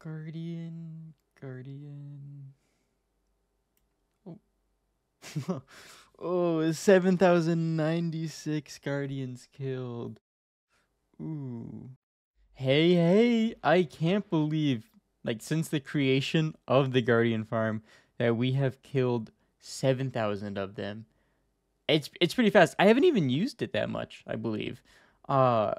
Guardian. Oh, oh, 7,096 Guardians killed. Ooh. Hey, hey, I can't believe, like, since the creation of the Guardian Farm, that we have killed 7,000 of them. It's pretty fast. I haven't even used it that much, I believe. Uh,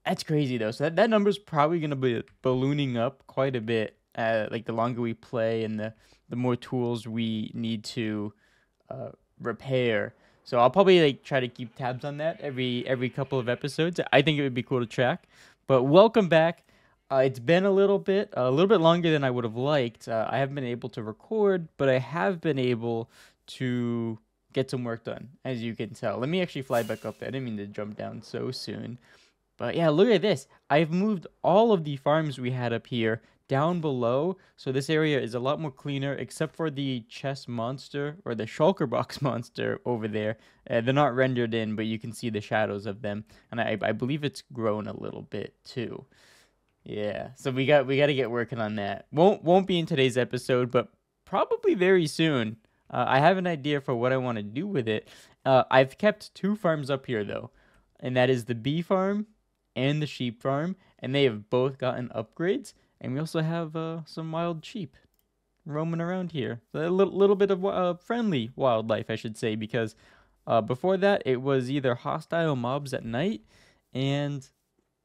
that's crazy though. So that number's probably gonna be ballooning up quite a bit. Like the longer we play and the more tools we need to uh, repair. So I'll probably like try to keep tabs on that every couple of episodes. I think it would be cool to track. But welcome back. It's been a little bit longer than I would have liked. I haven't been able to record, but I have been able to get some work done, as you can tell. Let me actually fly back up there. I didn't mean to jump down so soon. But yeah, look at this. I've moved all of the farms we had up here down below. So this area is a lot more cleaner, except for the chest monster or the shulker box monster over there. They're not rendered in, but you can see the shadows of them. And I believe it's grown a little bit too. Yeah, so we got to get working on that. Won't be in today's episode, but probably very soon. I have an idea for what I want to do with it. I've kept two farms up here though, and that is the bee farm and the sheep farm, and they have both gotten upgrades. And we also have some wild sheep roaming around here. So a little bit of friendly wildlife, I should say, because before that it was either hostile mobs at night and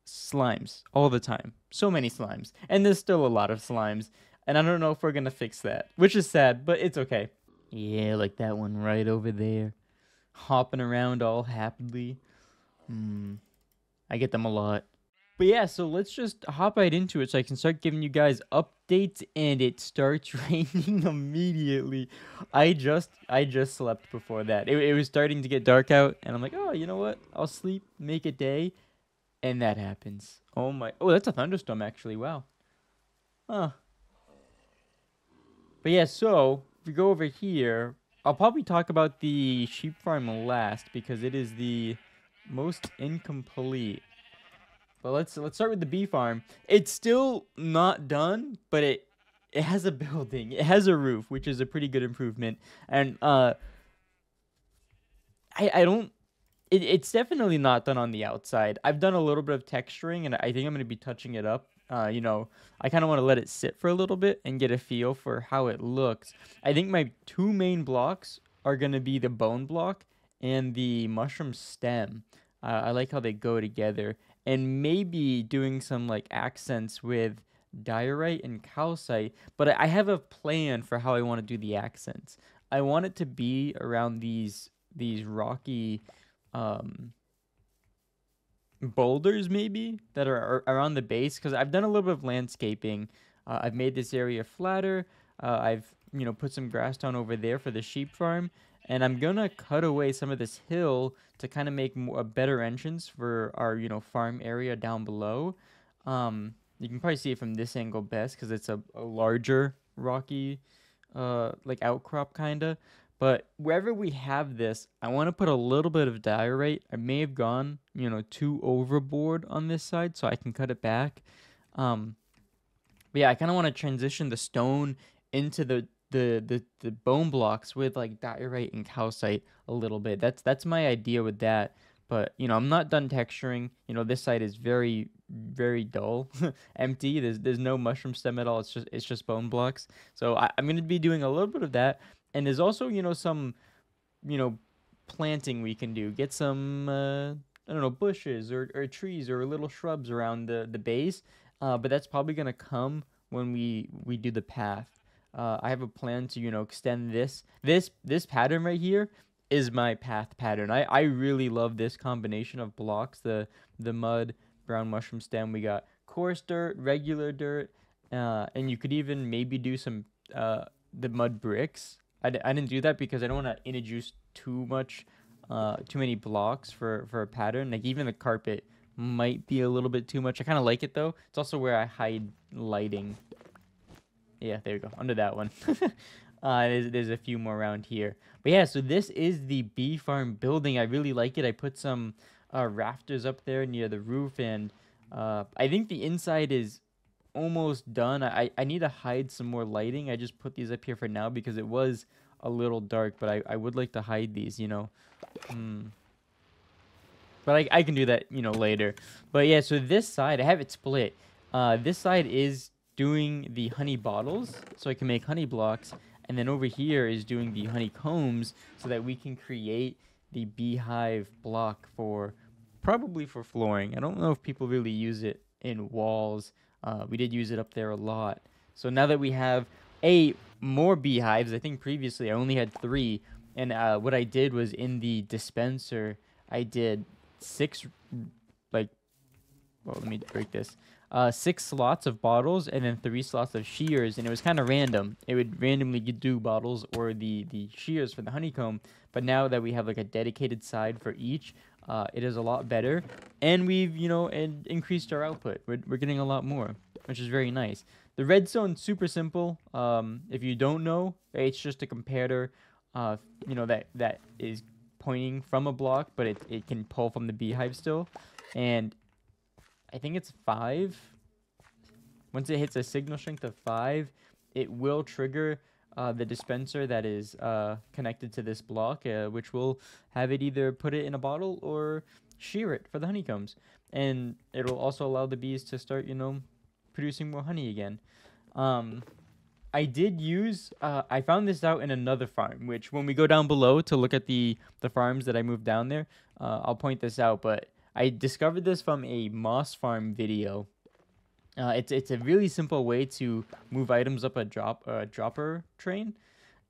slimes all the time. So many slimes. And there's still a lot of slimes. And I don't know if we're going to fix that, which is sad, but it's okay. Yeah, like that one right over there. Hopping around all happily. I get them a lot. But yeah, so let's just hop right into it so I can start giving you guys updates, and it starts raining immediately. I just slept before that. It was starting to get dark out, and I'm like, oh, you know what? I'll sleep, make a day. And that happens. Oh my. Oh, that's a thunderstorm, actually. Wow. Huh. But yeah, so if we go over here, I'll probably talk about the sheep farm last because it is the most incomplete. But let's start with the bee farm. It's still not done, but it has a building. It has a roof, which is a pretty good improvement. And I don't it's definitely not done on the outside. I've done a little bit of texturing, and I think I'm going to be touching it up. I kind of want to let it sit for a little bit and get a feel for how it looks. I think my two main blocks are going to be the bone block and the mushroom stem. I like how they go together, and maybe doing some like accents with diorite and calcite. But I have a plan for how I want to do the accents. I want it to be around these rocky um boulders maybe that are around the base, because I've done a little bit of landscaping. I've made this area flatter. I've put some grass down over there for the sheep farm, and I'm gonna cut away some of this hill to kind of make a better entrance for our farm area down below. You can probably see it from this angle best because it's a larger rocky like outcrop kind of. But wherever we have this, I want to put a little bit of diorite. I may have gone, too overboard on this side, so I can cut it back. Um, but yeah, I kind of want to transition the stone into the bone blocks with like diorite and calcite a little bit. That's my idea with that. But I'm not done texturing. This side is very very dull, empty. There's no mushroom stem at all. It's just bone blocks. So I'm gonna be doing a little bit of that. And there's also some you know planting we can do. Get some I don't know, bushes or trees or little shrubs around the base. But that's probably gonna come when we do the path. I have a plan to extend this pattern right here is my path pattern. I really love this combination of blocks. The mud, brown mushroom stem. We got coarse dirt, regular dirt, and you could even maybe do some the mud bricks. I didn't do that because I don't want to introduce too many blocks for a pattern. Like even the carpet might be a little bit too much. I kind of like it though. It's also where I hide lighting. Yeah, there you go. Under that one. There's a few more around here. But yeah, so this is the bee farm building. I really like it. I put some rafters up there near the roof, and I think the inside is almost done. I need to hide some more lighting. I just put these up here for now because it was a little dark, but I would like to hide these, you know. But I can do that, you know, later. But yeah, so this side, I have it split. This side is doing the honey bottles, so I can make honey blocks. And then over here is doing the honeycombs so that we can create the beehive block for, probably for flooring. I don't know if people really use it in walls. We did use it up there a lot. So now that we have more beehives, I think previously I only had 3. And what I did was in the dispenser, I did 6, like, well, let me break this. 6 slots of bottles and then 3 slots of shears, and it was kind of random. It would randomly do bottles or the shears for the honeycomb. But now that we have like a dedicated side for each, it is a lot better, and we've, you know, increased our output. We're getting a lot more, which is very nice. The redstone, super simple. If you don't know, it's just a comparator, you know, that is pointing from a block, but it can pull from the beehive still. And I think it's 5. Once it hits a signal strength of 5, it will trigger the dispenser that is connected to this block, which will have it either put it in a bottle or shear it for the honeycombs. And it'll also allow the bees to start, you know, producing more honey again. I did use, I found this out in another farm, which when we go down below to look at the farms that I moved down there, I'll point this out, but I discovered this from a Moss Farm video. It's a really simple way to move items up a dropper train,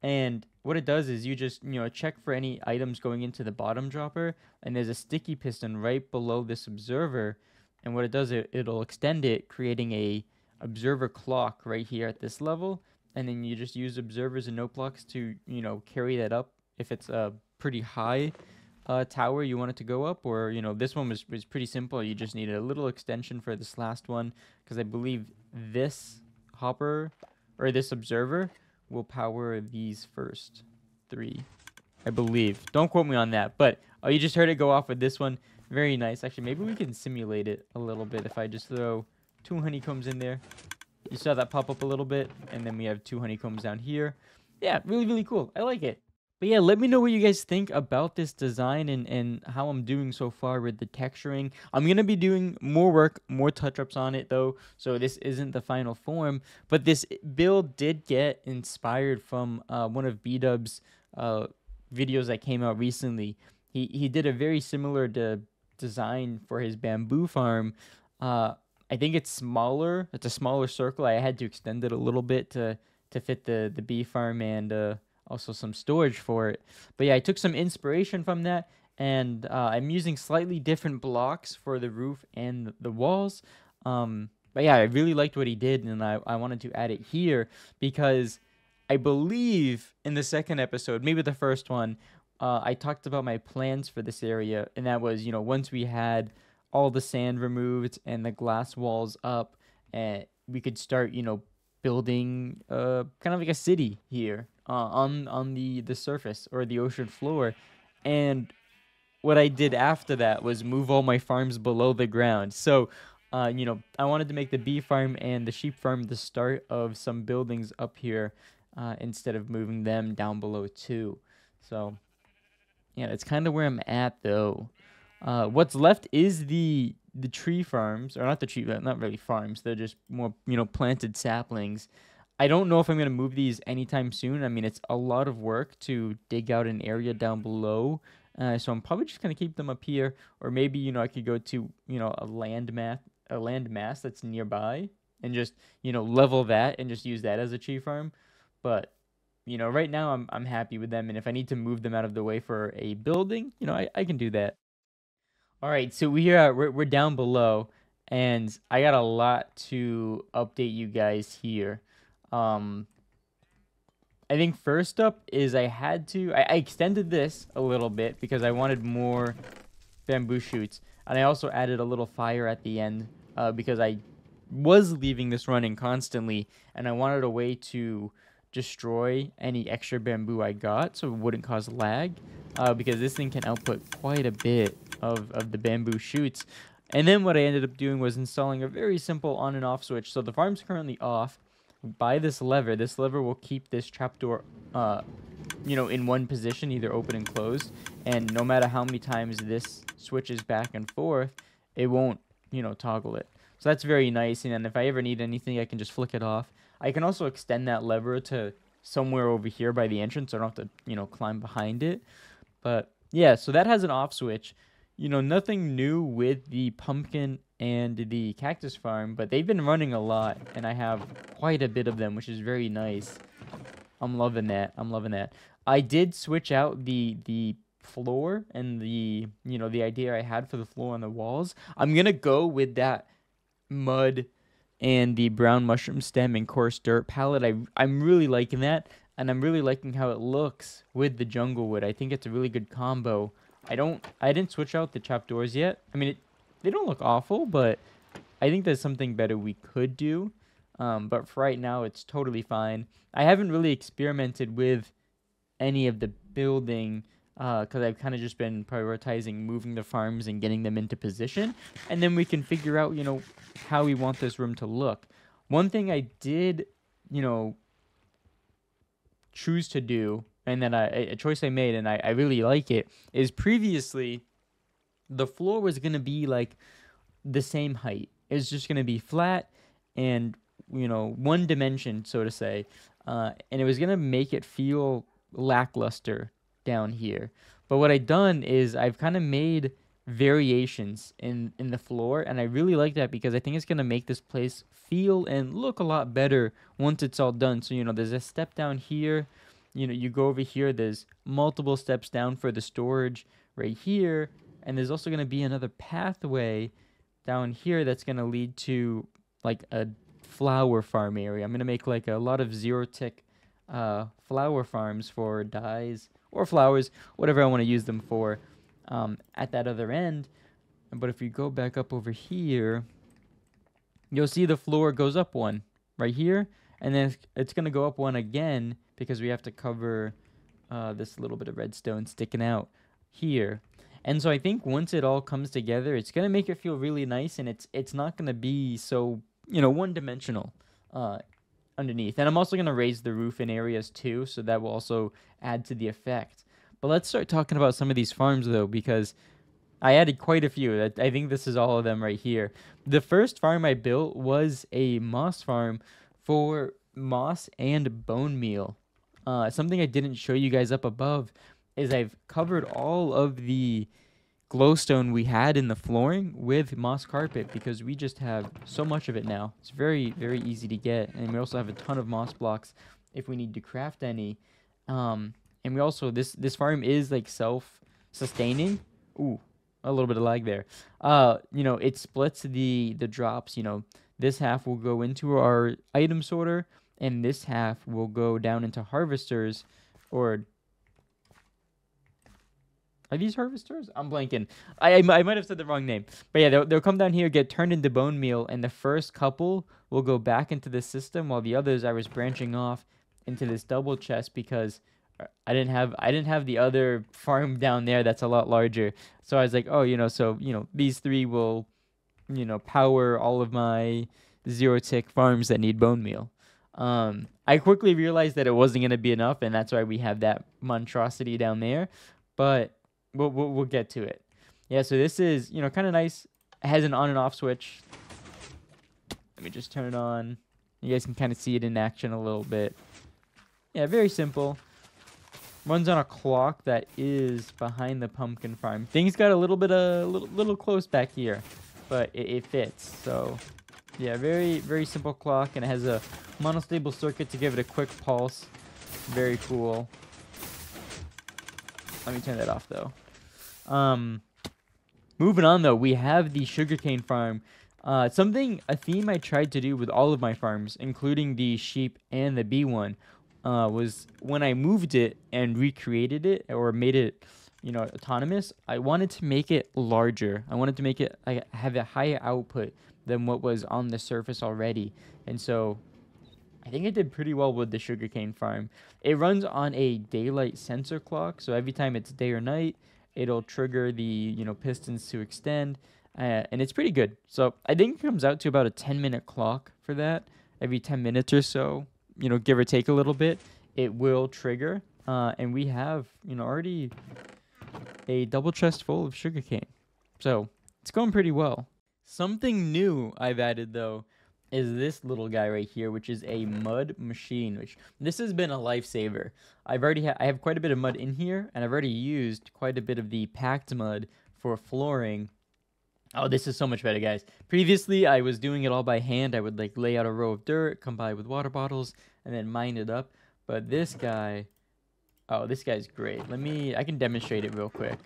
and what it does is you just, you know, check for any items going into the bottom dropper, and there's a sticky piston right below this observer, and what it does, it'll extend it, creating a observer clock right here at this level, and then you just use observers and note blocks to, you know, carry that up if it's a pretty high tower you want it to go up, or, you know, this one was pretty simple. You just needed a little extension for this last one, because I believe this hopper or this observer will power these first 3, I believe. Don't quote me on that, but you just heard it go off with this one. Very nice. Actually, maybe we can simulate it a little bit if I just throw 2 honeycombs in there. You saw that pop up a little bit, and then we have 2 honeycombs down here. Yeah, really, really cool. I like it. But yeah, let me know what you guys think about this design and how I'm doing so far with the texturing. I'm going to be doing more work, more touch-ups on it, though, so this isn't the final form. But this build did get inspired from one of B-Dub's videos that came out recently. He did a very similar design for his bamboo farm. I think it's smaller. It's a smaller circle. I had to extend it a little bit to fit the bee farm and also some storage for it. But yeah, I took some inspiration from that, and I'm using slightly different blocks for the roof and the walls. But yeah, I really liked what he did, and I wanted to add it here because I believe in the second episode, maybe the first one, I talked about my plans for this area, and that was, you know, once we had all the sand removed and the glass walls up, and we could start, you know, building kind of like a city here on the surface or the ocean floor. And what I did after that was move all my farms below the ground. So you know, I wanted to make the bee farm and the sheep farm the start of some buildings up here, instead of moving them down below too. So yeah, that's kind of where I'm at, though. What's left is the tree farms, or not the tree, not really farms. They're just more, you know, planted saplings. I don't know if I'm going to move these anytime soon. I mean, it's a lot of work to dig out an area down below. So I'm probably just going to keep them up here, or maybe, you know, I could go to, you know, a land mass that's nearby and just, you know, level that and just use that as a tree farm. But, you know, right now I'm happy with them, and if I need to move them out of the way for a building, you know, I can do that. All right, so we're down below, and I got a lot to update you guys here. I think first up is I extended this a little bit because I wanted more bamboo shoots, and I also added a little fire at the end because I was leaving this running constantly, and I wanted a way to destroy any extra bamboo I got so it wouldn't cause lag, because this thing can output quite a bit of the bamboo shoots. And then what I ended up doing was installing a very simple on and off switch. So the farm's currently off. By this lever will keep this trapdoor, in one position, either open and closed. And no matter how many times this switches back and forth, it won't, toggle it. So that's very nice. And then if I ever need anything, I can just flick it off. I can also extend that lever to somewhere over here by the entrance. So I don't have to, climb behind it. But yeah, so that has an off switch. Nothing new with the pumpkin and the cactus farm, but they've been running a lot, and I have quite a bit of them, which is very nice. I'm loving that. I did switch out the floor and the idea I had for the floor on the walls. I'm gonna go with that mud and the brown mushroom stem and coarse dirt palette. I'm really liking that, and I'm really liking how it looks with the jungle wood. I think it's a really good combo. I didn't switch out the trapdoors yet. I mean, they don't look awful, but I think there's something better we could do. But for right now, it's totally fine. I haven't really experimented with any of the building because I've kind of just been prioritizing moving the farms and getting them into position. And then we can figure out, how we want this room to look. One thing I did, choose to do, and then a choice I made, and I really like it, is previously the floor was going to be like the same height. It was just going to be flat and, one dimension, so to say. And it was going to make it feel lackluster down here. But what I've done is I've kind of made variations in the floor, and I really like that because I think it's going to make this place feel and look a lot better once it's all done. So, there's a step down here. You go over here, there's multiple steps down for the storage right here, and there's also going to be another pathway down here that's going to lead to like a flower farm area. I'm going to make like a lot of zero-tick flower farms for dyes or flowers, whatever I want to use them for, at that other end. But if you go back up over here, you'll see the floor goes up one right here, and then it's going to go up one again because we have to cover this little bit of redstone sticking out here. And so I think once it all comes together, it's going to make it feel really nice, and it's not going to be so, one-dimensional underneath. And I'm also going to raise the roof in areas too, so that will also add to the effect. But let's start talking about some of these farms, though, because I added quite a few. I think this is all of them right here. The first farm I built was a moss farm for moss and bone meal. Something I didn't show you guys up above is I've covered all of the glowstone we had in the flooring with moss carpet because we just have so much of it now. It's very, very easy to get, and we also have a ton of moss blocks if we need to craft any. And we also, this farm is like self-sustaining. Ooh, a little bit of lag there. It splits the drops. This half will go into our item sorter, and this half will go down into harvesters, or are these harvesters? I'm blanking. I might have said the wrong name. But yeah, they'll come down here, get turned into bone meal, and the first couple will go back into the system, while the others I was branching off into this double chest because I didn't have the other farm down there that's a lot larger. So I was like, these three will, power all of my zero-tick farms that need bone meal. I quickly realized that it wasn't going to be enough, and that's why we have that monstrosity down there. But we'll get to it. Yeah, so this is, kind of nice. It has an on and off switch. Let me just turn it on. You guys can kind of see it in action a little bit. Yeah, very simple. Runs on a clock that is behind the pumpkin farm. Things got a little close back here, but it fits. So yeah, very, very simple clock, and it has a monostable circuit to give it a quick pulse. Very cool. Let me turn that off though. Moving on though, we have the sugarcane farm. A theme I tried to do with all of my farms, including the sheep and the bee one, was when I moved it and recreated it or made it, autonomous. I wanted to make it larger. I wanted to make it have a higher output than what was on the surface already. And so I think it did pretty well with the sugarcane farm. It runs on a daylight sensor clock, so every time it's day or night, it'll trigger the pistons to extend. and it's pretty good. So I think it comes out to about a 10-minute clock for that. Every 10 minutes or so, give or take a little bit, it will trigger. And we have, already a double chest full of sugarcane. So it's going pretty well. Something new I've added, though, is this little guy right here, which is a mud machine, which this has been a lifesaver. I have quite a bit of mud in here, and I've already used quite a bit of the packed mud for flooring. Oh, this is so much better, guys. Previously, I was doing it all by hand. I would like lay out a row of dirt, come by with water bottles, and then mine it up. But this guy, oh, this guy's great. I can demonstrate it real quick.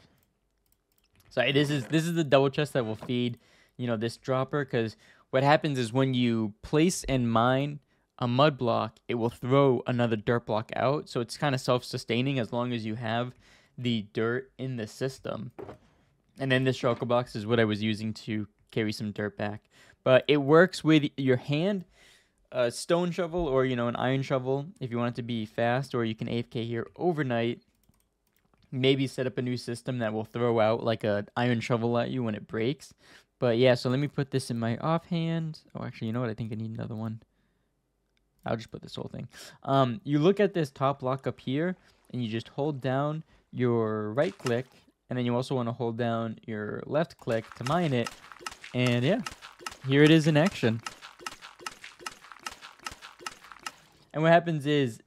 So this is the double chest that will feed, this dropper, because what happens is when you place and mine a mud block, it will throw another dirt block out. So it's kind of self-sustaining as long as you have the dirt in the system. And then this shulker box is what I was using to carry some dirt back. But it works with your hand, a stone shovel, or, an iron shovel if you want it to be fast, or you can AFK here overnight. Maybe set up a new system that will throw out like a iron shovel at you when it breaks. But yeah, so let me put this in my offhand. Oh, actually, you know what? I think I need another one. I'll just put this whole thing. You look at this top block up here, and you just hold down your right click, and then you also want to hold down your left click to mine it. And yeah, here it is in action. And what happens is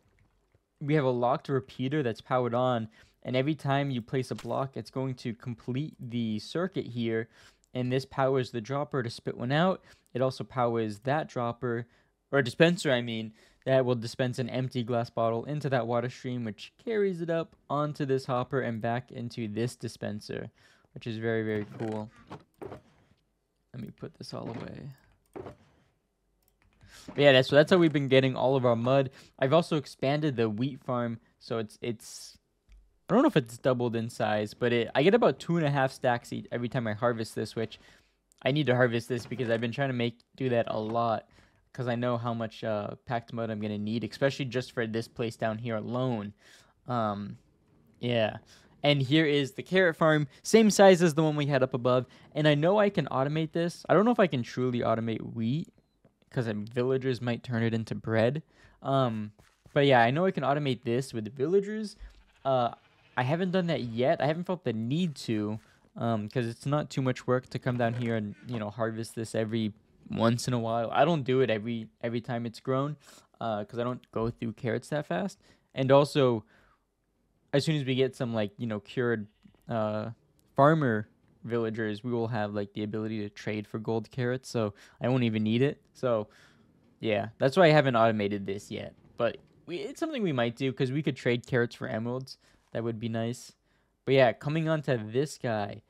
we have a locked repeater that's powered on, and every time you place a block, it's going to complete the circuit here, and this powers the dropper to spit one out. It also powers that dropper, or dispenser, I mean, that will dispense an empty glass bottle into that water stream, which carries it up onto this hopper and back into this dispenser, which is very, very cool. Let me put this all away. But yeah, that's how we've been getting all of our mud. I've also expanded the wheat farm, so it's I don't know if it's doubled in size, but I get about 2.5 stacks every time I harvest this, which I need to harvest this because I've been trying to do that a lot, because I know how much packed mud I'm going to need, especially just for this place down here alone. Yeah. And here is the carrot farm, same size as the one we had up above. And I know I can automate this. I don't know if I can truly automate wheat, because villagers might turn it into bread. But yeah, I know I can automate this with the villagers. I haven't done that yet. I haven't felt the need to, because it's not too much work to come down here and, harvest this every once in a while. I don't do it every time it's grown, because I don't go through carrots that fast. And also, as soon as we get some cured farmer villagers, we will have the ability to trade for gold carrots, so I won't even need it. So yeah, that's why I haven't automated this yet, but it's something we might do, because we could trade carrots for emeralds. That would be nice. But yeah, coming on to this guy.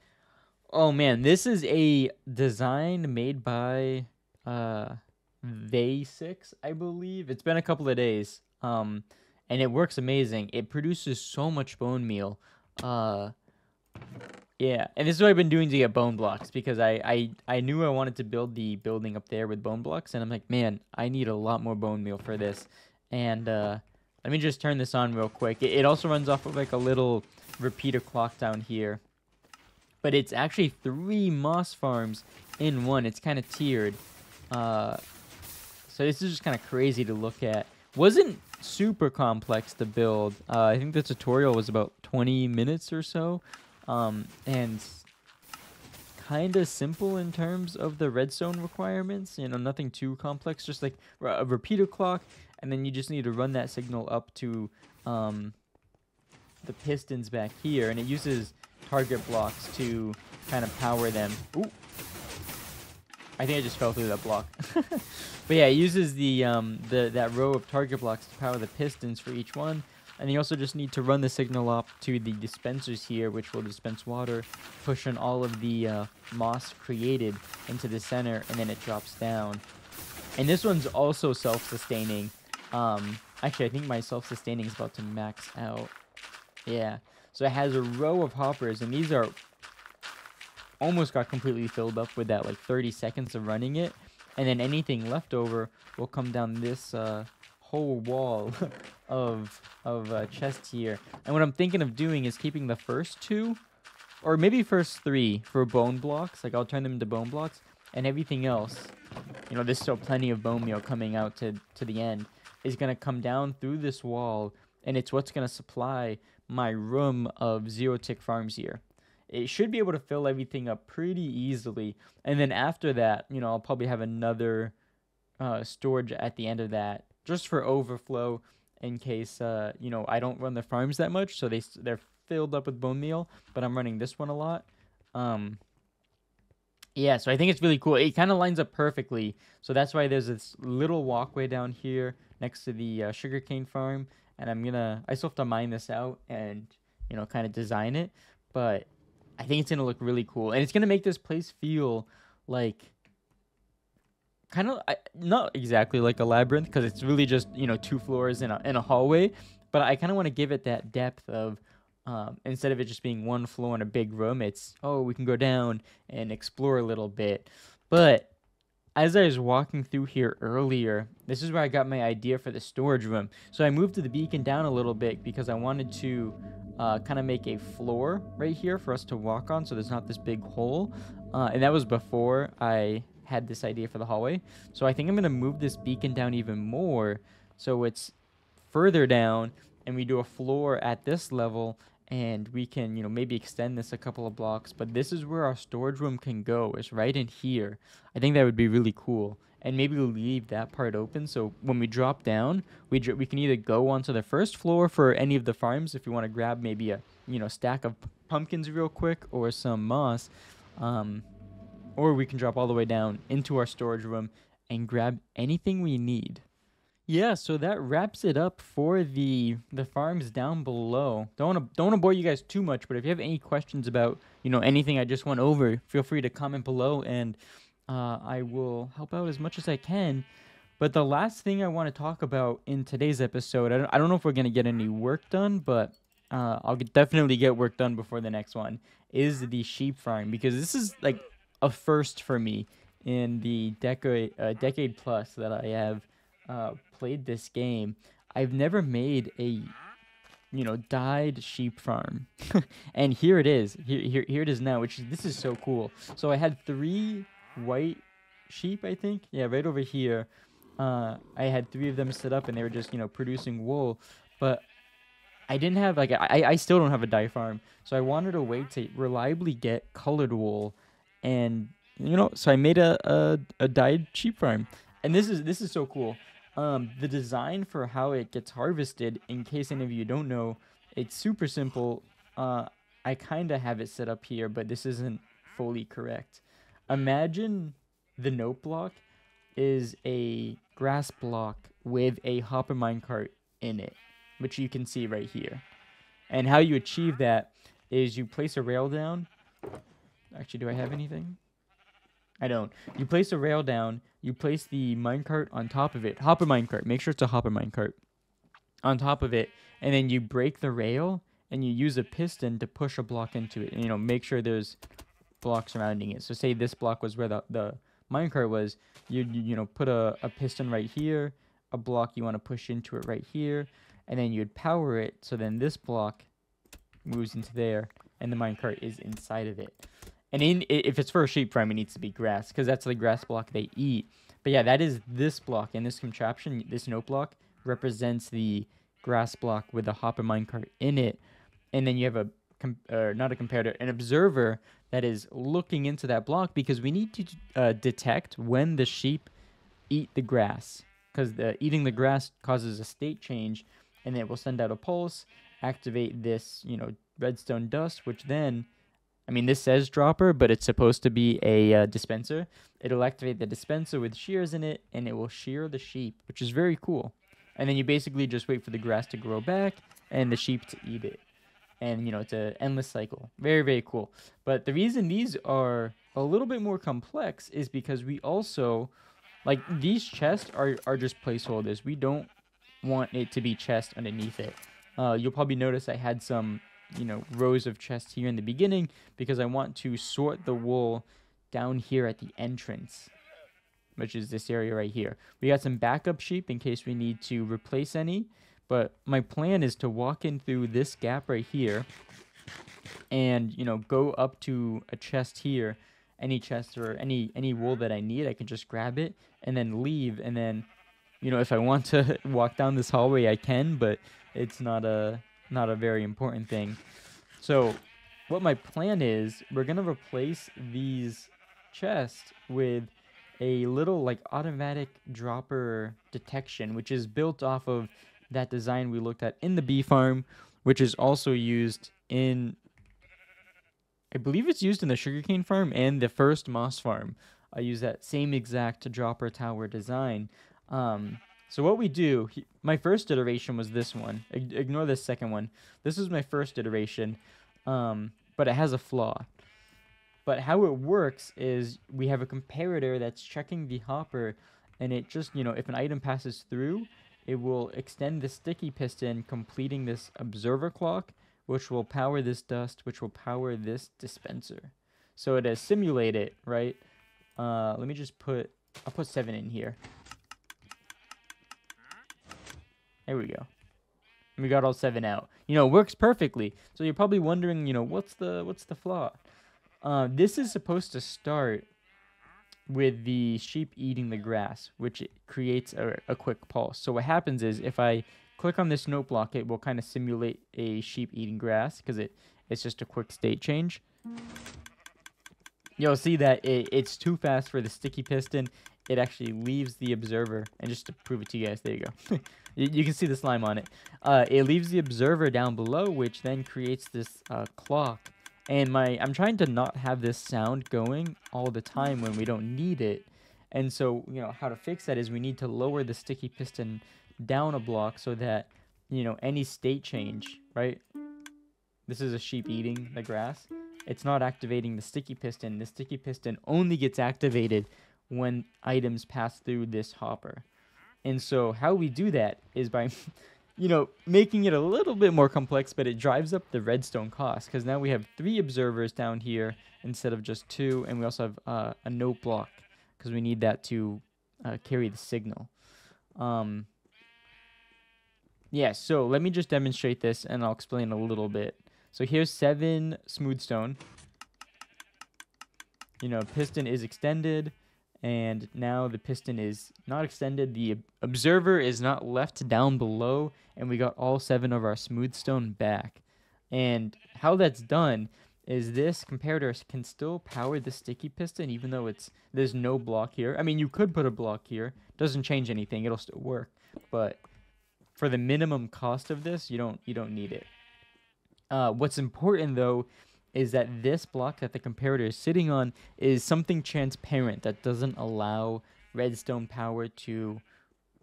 Oh man, this is a design made by They6, I believe. It's been a couple of days. And it works amazing. It produces so much bone meal. Yeah, and this is what I've been doing to get bone blocks, because I knew I wanted to build the building up there with bone blocks, and I'm like, man, I need a lot more bone meal for this. And let me just turn this on real quick. It also runs off of a little repeater clock down here. But it's actually 3 moss farms in one. It's kind of tiered. So this is just kind of crazy to look at. Wasn't super complex to build. I think the tutorial was about 20 minutes or so. And kind of simple in terms of the redstone requirements. Nothing too complex. Just like a repeater clock. And then you just need to run that signal up to the pistons back here. And it uses target blocks to kind of power them. Ooh. I think I just fell through that block. But yeah, it uses that row of target blocks to power the pistons for each one. And you also just need to run the signal up to the dispensers here, which will dispense water, pushing all of the moss created into the center, and then it drops down. And this one's also self-sustaining. Actually, I think my self-sustaining is about to max out. Yeah. So it has a row of hoppers, and these are almost got completely filled up with that 30 seconds of running it. And then anything left over will come down this whole wall of chests here. And what I'm thinking of doing is keeping the first 2, or maybe first 3 for bone blocks. Like I'll turn them into bone blocks, and everything else, you know, there's still plenty of bone meal coming out to the end, is gonna come down through this wall, and it's what's gonna supply my room of zero tick farms here. It should be able to fill everything up pretty easily, and then after that, you know, I'll probably have another storage at the end of that, just for overflow, in case you know, I don't run the farms that much, so they're filled up with bone meal, but I'm running this one a lot. Yeah, so I think it's really cool. It kind of lines up perfectly, so that's why there's this little walkway down here next to the sugarcane farm, and I still have to mine this out and, you know, kind of design it, but I think it's gonna look really cool, and it's gonna make this place feel like kind of not exactly like a labyrinth, because it's really just, you know, 2 floors in a hallway, but I kind of want to give it that depth of, instead of it just being 1 floor in a big room, it's, oh, we can go down and explore a little bit. But as I was walking through here earlier, this is where I got my idea for the storage room. So I moved the beacon down a little bit because I wanted to kind of make a floor right here for us to walk on, so there's not this big hole. And that was before I had this idea for the hallway. So I think I'm going to move this beacon down even more, so it's further down, and we do a floor at this level, and we can, you know, maybe extend this a couple of blocks. But this is where our storage room can go, is right in here. I think that would be really cool, and maybe we'll leave that part open, so when we drop down, we can either go onto the first floor for any of the farms if you want to grab maybe a, you know, stack of pumpkins real quick, or some moss, or we can drop all the way down into our storage room and grab anything we need. Yeah, so that wraps it up for the farms down below. Don't wanna bore you guys too much, but if you have any questions about, you know, anything I just went over, feel free to comment below, and I will help out as much as I can. But the last thing I want to talk about in today's episode, I don't know if we're gonna get any work done, but I'll definitely get work done before the next one, is the sheep farm, because this is like a first for me in the decade plus that I have played this game. I've never made a, you know, dyed sheep farm, and here it is. Here it is now. This is so cool. So I had 3 white sheep, I think. Yeah, right over here. I had 3 of them set up, and they were just, you know, producing wool, but I didn't have, like, I still don't have a dye farm, so I wanted a way to reliably get colored wool, and, you know, so I made a dyed sheep farm, and this is so cool. The design for how it gets harvested, in case any of you don't know, it's super simple. I kind of have it set up here, but this isn't fully correct. Imagine the note block is a grass block with a hopper minecart in it, which you can see right here. And how you achieve that is you place a rail down. Actually, do I have anything? I don't. You place a rail down, you place the minecart on top of it. Hopper minecart. Make sure it's a hopper minecart. On top of it, and then you break the rail, and you use a piston to push a block into it. And, you know, make sure there's blocks surrounding it. So say this block was where the minecart was. You know, put a piston right here, a block you want to push into it right here, and then you'd power it, so then this block moves into there, and the minecart is inside of it. And if it's for a sheep farm, it needs to be grass, because that's the grass block they eat. But yeah, that is this block, and this contraption, this note block, represents the grass block with the hopper minecart in it. And then you have not a comparator, an observer that is looking into that block, because we need to detect when the sheep eat the grass, because eating the grass causes a state change, and it will send out a pulse, activate this, you know, redstone dust, which then, I mean, this says dropper, but it's supposed to be a dispenser. It'll activate the dispenser with shears in it, and it will shear the sheep, which is very cool. And then you basically just wait for the grass to grow back and the sheep to eat it. And, you know, it's an endless cycle. Very, very cool. But the reason these are a little bit more complex is because we also, like, these chests are just placeholders. We don't want it to be chest underneath it. You'll probably notice I had some, you know, rows of chests here in the beginning, because I want to sort the wool down here at the entrance, which is this area right here. We got some backup sheep in case we need to replace any, but my plan is to walk in through this gap right here, and go up to a chest here, any chest or any wool that I need. I can just grab it and then leave, and then if I want to walk down this hallway, I can, but it's not a very important thing. So what my plan is, we're gonna replace these chests with a little like automatic dropper detection, which is built off of that design we looked at in the bee farm, which is also used in, I believe it's used in the sugarcane farm and the first moss farm. I use that same exact dropper tower design. So what we do, my first iteration was this one. Ignore this second one. This is my first iteration, but it has a flaw. But how it works is we have a comparator that's checking the hopper, and it just, if an item passes through, it will extend the sticky piston, completing this observer clock, which will power this dust, which will power this dispenser. So it has simulated, right? Let me just I'll put 7 in here. There we go. And we got all 7 out. Works perfectly. So you're probably wondering, what's the flaw? This is supposed to start with the sheep eating the grass, which creates a quick pulse. So what happens is if I click on this note block, it will kind of simulate a sheep eating grass because it's just a quick state change. You'll see that it's too fast for the sticky piston. It actually leaves the observer, and just to prove it to you guys, there you go. You can see the slime on it. It leaves the observer down below, which then creates this clock. And I'm trying to not have this sound going all the time when we don't need it. And so, how to fix that is we need to lower the sticky piston down a block so that, any state change, right? This is a sheep eating the grass. It's not activating the sticky piston. The sticky piston only gets activated when items pass through this hopper. And so how we do that is by making it a little bit more complex, but it drives up the redstone cost because now we have 3 observers down here instead of just 2, and we also have a note block because we need that to carry the signal. Yeah, so let me just demonstrate this and I'll explain a little bit. So here's 7 smooth stone. Piston is extended, and now the piston is not extended. The observer is not left down below, and we got all 7 of our smooth stone back. And how that's done is this comparator can still power the sticky piston even though there's no block here. I mean, you could put a block here. Doesn't change anything. It'll still work. But for the minimum cost of this, you don't need it. What's important though is that this block that the comparator is sitting on is something transparent that doesn't allow redstone power to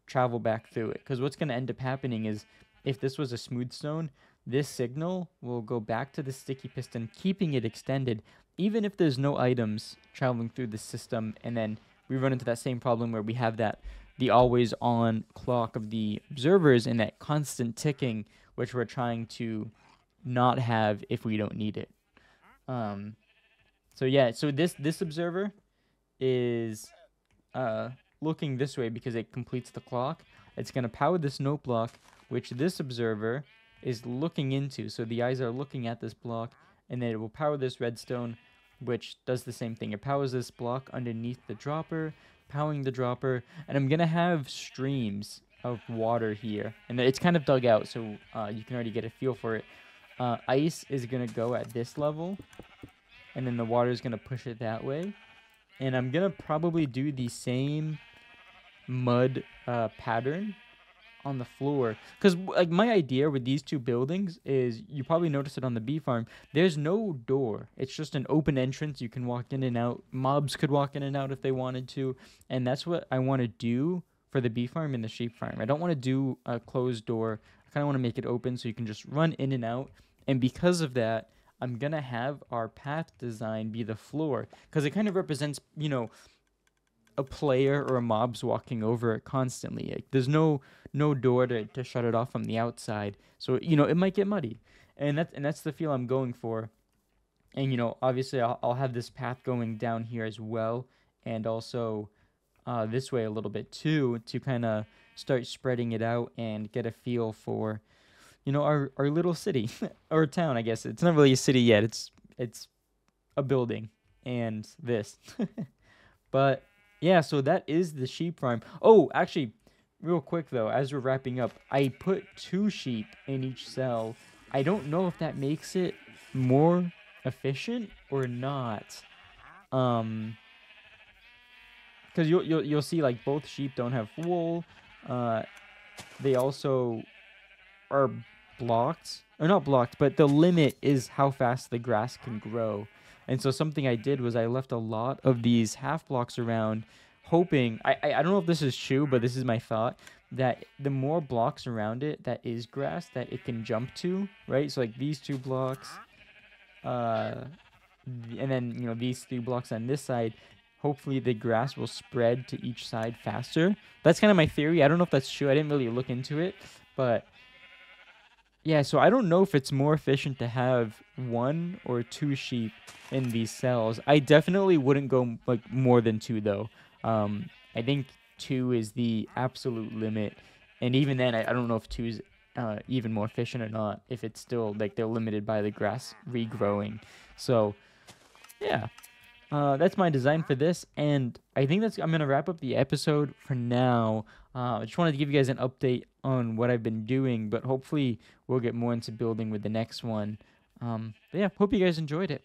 travel back through it. Because what's going to end up happening is if this was a smooth stone, this signal will go back to the sticky piston, keeping it extended, even if there's no items traveling through the system. And then we run into that same problem where we have the always on clock of the observers and that constant ticking, which we're trying to not have if we don't need it. So yeah, so this observer is looking this way because it completes the clock. It's going to power this note block, which this observer is looking into. So the eyes are looking at this block, and then it will power this redstone, which does the same thing. It powers this block underneath the dropper, powering the dropper, and I'm going to have streams of water here. And it's kind of dug out, so you can already get a feel for it. Ice is going to go at this level, and then the water is going to push it that way. And I'm going to probably do the same mud pattern on the floor. Because like my idea with these 2 buildings is, you probably noticed it on the bee farm, there's no door. It's just an open entrance. You can walk in and out. Mobs could walk in and out if they wanted to. And that's what I want to do for the bee farm and the sheep farm. I don't want to do a closed door. I kind of want to make it open so you can just run in and out. And because of that, I'm going to have our path design be the floor. Because it kind of represents, a player or a mob's walking over it constantly. Like, there's no door to shut it off from the outside. So, it might get muddy. And that's the feel I'm going for. And, obviously I'll have this path going down here as well. And also this way a little bit too, to kind of start spreading it out and get a feel for our little city or town. I guess it's not really a city yet. It's a building and this. But yeah, so that is the sheep farm. Oh, actually, real quick though, as we're wrapping up, I put 2 sheep in each cell. I don't know if that makes it more efficient or not. Um, because you'll see like both sheep don't have wool. Uh, they also are blocked, or not blocked, but the limit is how fast the grass can grow. And so something I did was I left a lot of these half blocks around, hoping I don't know if this is true, but this is my thought, that the more blocks around it that is grass that it can jump to, right? So like these 2 blocks, uh, and then these 3 blocks on this side. Hopefully the grass will spread to each side faster. That's kind of my theory. I don't know if that's true. I didn't really look into it, but yeah, so I don't know if it's more efficient to have 1 or 2 sheep in these cells. I definitely wouldn't go like more than 2 though. I think 2 is the absolute limit, and even then, I don't know if 2 is even more efficient or not. If it's still like they're limited by the grass regrowing. So yeah, that's my design for this, and I think I'm gonna wrap up the episode for now. I just wanted to give you guys an update on what I've been doing, but hopefully we'll get more into building with the next one. But yeah, hope you guys enjoyed it.